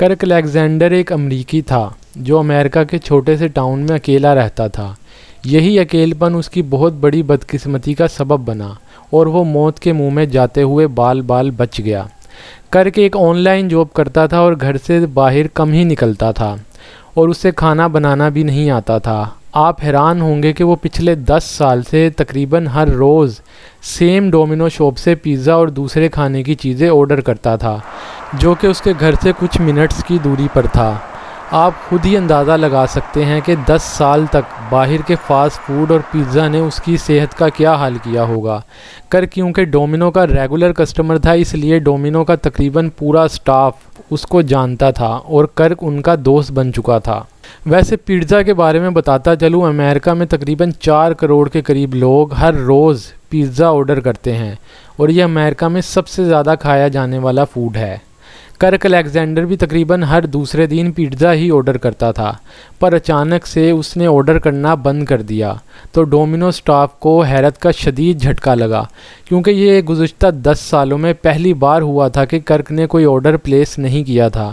کرک Alexander ایک امریکی تھا جو امریکہ کے چھوٹے سے ٹاؤن میں اکیلا رہتا تھا۔ یہی اکیل پن اس کی بہت بڑی بدقسمتی کا سبب بنا اور وہ موت کے منہ میں جاتے ہوئے بال بچ گیا۔ کرک ایک آن لائن جاب کرتا تھا اور گھر سے باہر کم ہی نکلتا تھا اور اسے کھانا بنانا بھی نہیں آتا تھا۔ آپ حیران ہوں گے کہ وہ پچھلے 10 سال سے تقریباً ہر روز سیم ڈومینو شاپ سے پیزا اور دوسرے کھانے کی چیزیں آرڈر کرتا تھا جو کہ اس کے گھر سے کچھ منٹس کی دوری پر تھا۔ آپ خود ہی اندازہ لگا سکتے ہیں کہ 10 سال تک باہر کے فاسٹ فوڈ اور پیزا نے اس کی صحت کا کیا حال کیا ہوگا۔ کرک کیونکہ ڈومینو کا ریگولر کسٹمر تھا، اس لیے ڈومینو کا تقریباً پورا سٹاف اس کو جانتا تھا اور کرک ان کا دوست بن چکا تھا۔ ویسے پیزا کے بارے میں بتاتا چلوں، امریکہ میں تقریباً 4 کروڑ کے قریب لوگ ہر روز پیزا آرڈر کرتے ہیں اور یہ امریکہ میں سب سے زیادہ کھایا جانے والا فوڈ ہے۔ کرک الیگزینڈر بھی تقریباً ہر دوسرے دن پیزا ہی آرڈر کرتا تھا، پر اچانک سے اس نے آرڈر کرنا بند کر دیا تو ڈومینو سٹاف کو حیرت کا شدید جھٹکا لگا، کیونکہ یہ گزشتہ 10 سالوں میں پہلی بار ہوا تھا کہ کرک نے کوئی آرڈر پلیس نہیں کیا تھا۔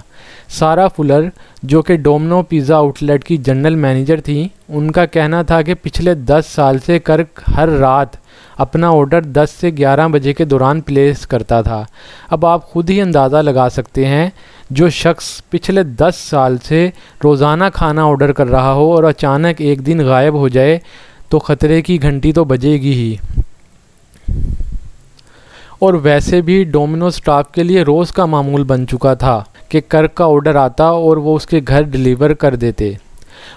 سارا فلر جو کہ ڈومینو پیزا آؤٹ لیٹ کی جنرل مینیجر تھیں، ان کا کہنا تھا کہ پچھلے 10 سال سے کرک ہر رات اپنا آرڈر 10 سے 11 بجے کے دوران پلیس کرتا تھا۔ اب آپ خود ہی اندازہ لگا سکتے ہیں، جو شخص پچھلے 10 سال سے روزانہ کھانا آرڈر کر رہا ہو اور اچانک ایک دن غائب ہو جائے تو خطرے کی گھنٹی تو بجے گی ہی۔ اور ویسے بھی ڈومینو سٹاف کے لیے روز کا معمول بن چکا تھا کہ کرک کا آرڈر آتا اور وہ اس کے گھر ڈیلیور کر دیتے۔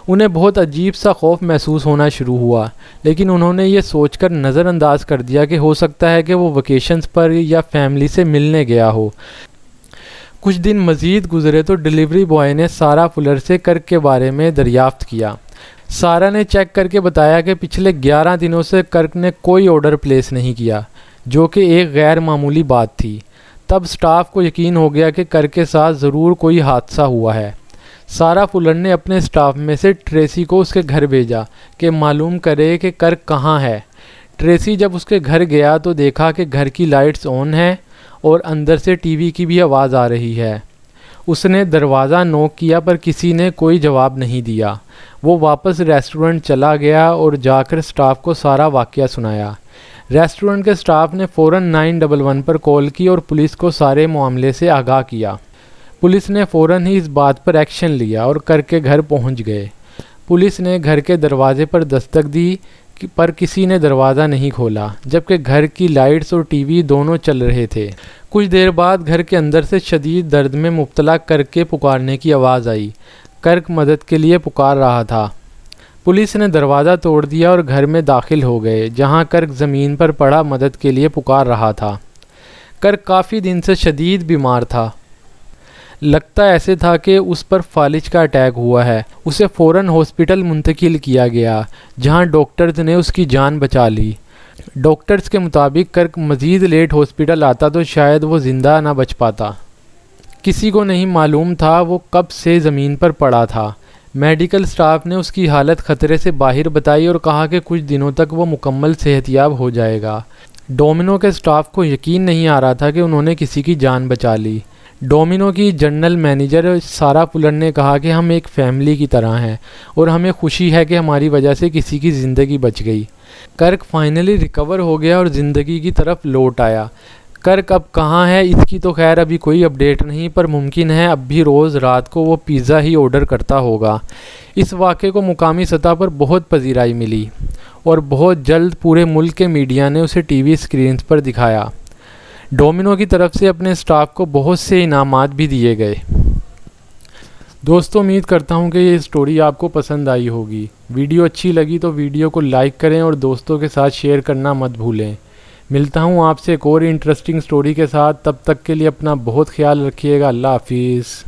انہیں بہت عجیب سا خوف محسوس ہونا شروع ہوا، لیکن انہوں نے یہ سوچ کر نظر انداز کر دیا کہ ہو سکتا ہے کہ وہ ویکیشنز پر یا فیملی سے ملنے گیا ہو۔ کچھ دن مزید گزرے تو ڈیلیوری بوائے نے سارا فلر سے کرک کے بارے میں دریافت کیا۔ سارا نے چیک کر کے بتایا کہ پچھلے 11 دنوں سے کرک نے کوئی آرڈر پلیس نہیں کیا، جو کہ ایک غیر معمولی بات تھی۔ تب سٹاف کو یقین ہو گیا کہ کرک کے ساتھ ضرور کوئی حادثہ ہوا ہے۔ سارا فلر نے اپنے سٹاف میں سے ٹریسی کو اس کے گھر بھیجا کہ معلوم کرے کہ کرک کہاں ہے۔ ٹریسی جب اس کے گھر گیا تو دیکھا کہ گھر کی لائٹس آن ہیں اور اندر سے ٹی وی کی بھی آواز آ رہی ہے۔ اس نے دروازہ نوک کیا پر کسی نے کوئی جواب نہیں دیا۔ وہ واپس ریسٹورنٹ چلا گیا اور جا کر سٹاف کو سارا واقعہ سنایا۔ ریسٹورنٹ کے سٹاف نے فوراً 911 پر کال کی اور پولیس کو سارے معاملے سے آگاہ کیا۔ پولیس نے فوراً ہی اس بات پر ایکشن لیا اور کرک کے گھر پہنچ گئے۔ پولیس نے گھر کے دروازے پر دستک دی پر کسی نے دروازہ نہیں کھولا، جبکہ گھر کی لائٹس اور ٹی وی دونوں چل رہے تھے۔ کچھ دیر بعد گھر کے اندر سے شدید درد میں مبتلا کرک کے پکارنے کی آواز آئی۔ کرک مدد کے لیے پکار رہا تھا۔ پولیس نے دروازہ توڑ دیا اور گھر میں داخل ہو گئے، جہاں کرک زمین پر پڑا مدد کے لیے پکار رہا تھا۔ کرک کافی دن سے شدید بیمار تھا۔ لگتا ایسے تھا کہ اس پر فالج کا اٹیک ہوا ہے۔ اسے فوراً ہاسپٹل منتقل کیا گیا، جہاں ڈاکٹرز نے اس کی جان بچا لی۔ ڈاکٹرز کے مطابق کرک مزید لیٹ ہاسپٹل آتا تو شاید وہ زندہ نہ بچ پاتا۔ کسی کو نہیں معلوم تھا وہ کب سے زمین پر پڑا تھا۔ میڈیکل سٹاف نے اس کی حالت خطرے سے باہر بتائی اور کہا کہ کچھ دنوں تک وہ مکمل صحت یاب ہو جائے گا۔ ڈومینو کے سٹاف کو یقین نہیں آ رہا تھا کہ انہوں نے کسی کی جان بچا لی۔ ڈومینو کی جنرل مینیجر سارا فلر نے کہا کہ ہم ایک فیملی کی طرح ہیں اور ہمیں خوشی ہے کہ ہماری وجہ سے کسی کی زندگی بچ گئی۔ کرک فائنلی ریکور ہو گیا اور زندگی کی طرف لوٹ آیا۔ کرک اب کہاں ہے اس کی تو خیر ابھی کوئی اپڈیٹ نہیں، پر ممکن ہے اب بھی روز رات کو وہ پیزا ہی آرڈر کرتا ہوگا۔ اس واقعے کو مقامی سطح پر بہت پذیرائی ملی اور بہت جلد پورے ملک کے میڈیا نے اسے ٹی وی اسکرینز پر دکھایا۔ ڈومینو کی طرف سے اپنے سٹاف کو بہت سے انعامات بھی دیے گئے۔ دوستوں، امید کرتا ہوں کہ یہ سٹوری آپ کو پسند آئی ہوگی۔ ویڈیو اچھی لگی تو ویڈیو کو لائک کریں اور دوستوں کے ساتھ شیئر کرنا مت بھولیں۔ ملتا ہوں آپ سے ایک اور انٹرسٹنگ سٹوری کے ساتھ، تب تک کے لیے اپنا بہت خیال رکھیے گا۔ اللہ حافظ۔